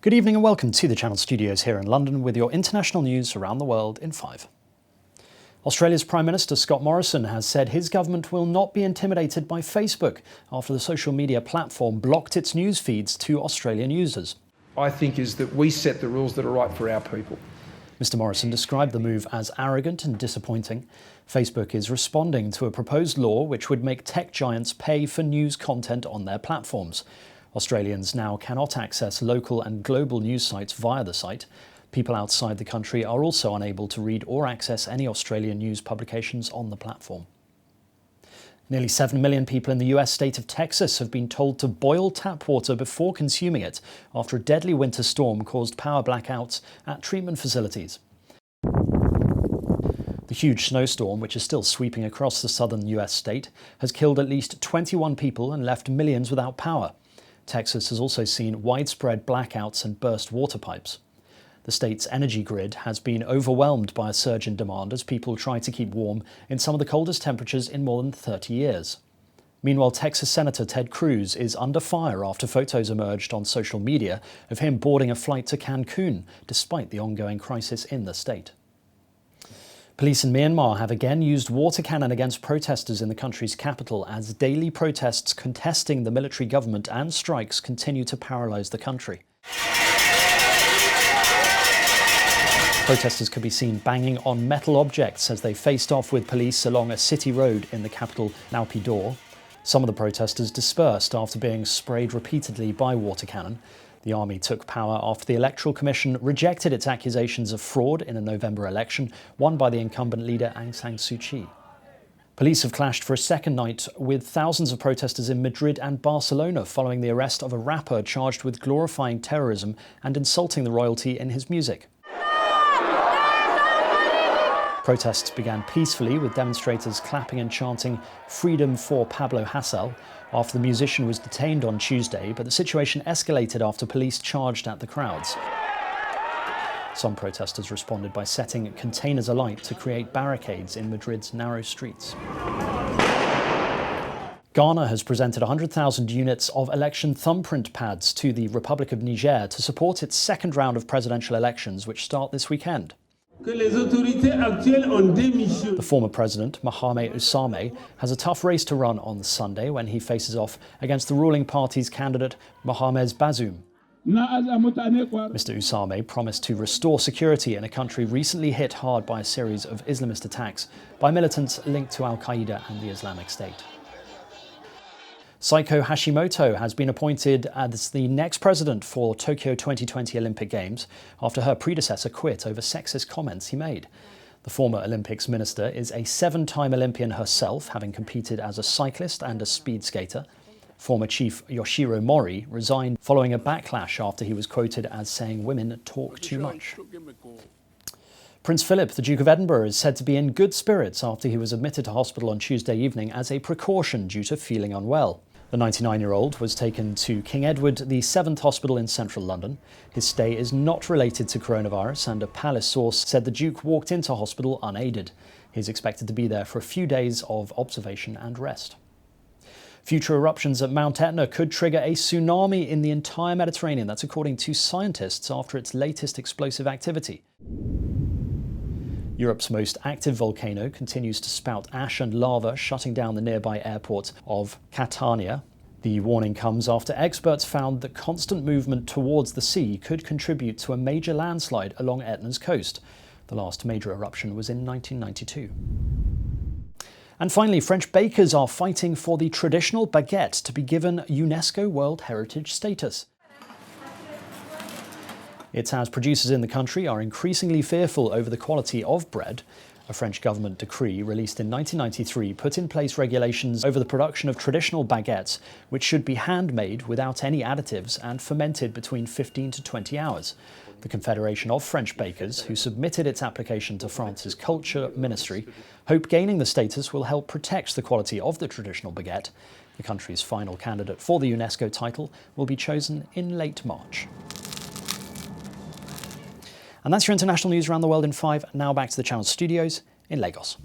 Good evening and welcome to the Channel Studios here in London with your international news around the world in 5. Australia's Prime Minister Scott Morrison has said his government will not be intimidated by Facebook after the social media platform blocked its news feeds to Australian users. I think is that we set the rules that are right for our people. Mr Morrison described the move as arrogant and disappointing. Facebook is responding to a proposed law which would make tech giants pay for news content on their platforms. Australians now cannot access local and global news sites via the site. People outside the country are also unable to read or access any Australian news publications on the platform. Nearly 7 million people in the US state of Texas have been told to boil tap water before consuming it after a deadly winter storm caused power blackouts at treatment facilities. The huge snowstorm, which is still sweeping across the southern US state, has killed at least 21 people and left millions without power. Texas has also seen widespread blackouts and burst water pipes. The state's energy grid has been overwhelmed by a surge in demand as people try to keep warm in some of the coldest temperatures in more than 30 years. Meanwhile, Texas Senator Ted Cruz is under fire after photos emerged on social media of him boarding a flight to Cancun, despite the ongoing crisis in the state. Police in Myanmar have again used water cannon against protesters in the country's capital as daily protests contesting the military government and strikes continue to paralyse the country. Protesters could be seen banging on metal objects as they faced off with police along a city road in the capital, Naypyidaw. Some of the protesters dispersed after being sprayed repeatedly by water cannon. The army took power after the Electoral Commission rejected its accusations of fraud in a November election won by the incumbent leader Aung San Suu Kyi. Police have clashed for a second night with thousands of protesters in Madrid and Barcelona following the arrest of a rapper charged with glorifying terrorism and insulting the royalty in his music. Protests began peacefully with demonstrators clapping and chanting "Freedom for Pablo Hasél" after the musician was detained on Tuesday, but the situation escalated after police charged at the crowds. Some protesters responded by setting containers alight to create barricades in Madrid's narrow streets. Ghana has presented 100,000 units of election thumbprint pads to the Republic of Niger to support its second round of presidential elections, which start this weekend. The former president, Mahamat Usame, has a tough race to run on Sunday when he faces off against the ruling party's candidate, Mohamed Bazoum. Mr. Usame promised to restore security in a country recently hit hard by a series of Islamist attacks by militants linked to Al-Qaeda and the Islamic State. Saiko Hashimoto has been appointed as the next president for Tokyo 2020 Olympic Games after her predecessor quit over sexist comments he made. The former Olympics minister is a 7-time Olympian herself, having competed as a cyclist and a speed skater. Former chief Yoshiro Mori resigned following a backlash after he was quoted as saying women talk too much. Prince Philip, the Duke of Edinburgh, is said to be in good spirits after he was admitted to hospital on Tuesday evening as a precaution due to feeling unwell. The 99-year-old was taken to King Edward VII Hospital in central London. His stay is not related to coronavirus, and a palace source said the Duke walked into hospital unaided. He is expected to be there for a few days of observation and rest. Future eruptions at Mount Etna could trigger a tsunami in the entire Mediterranean. That's according to scientists after its latest explosive activity. Europe's most active volcano continues to spout ash and lava, shutting down the nearby airport of Catania. The warning comes after experts found that constant movement towards the sea could contribute to a major landslide along Etna's coast. The last major eruption was in 1992. And finally, French bakers are fighting for the traditional baguette to be given UNESCO World Heritage status. It's as producers in the country are increasingly fearful over the quality of bread. A French government decree released in 1993 put in place regulations over the production of traditional baguettes, which should be handmade without any additives and fermented between 15 to 20 hours. The Confederation of French Bakers, who submitted its application to France's Culture Ministry, hope gaining the status will help protect the quality of the traditional baguette. The country's final candidate for the UNESCO title will be chosen in late March. And that's your international news around the world in 5. Now back to the Channel Studios in Lagos.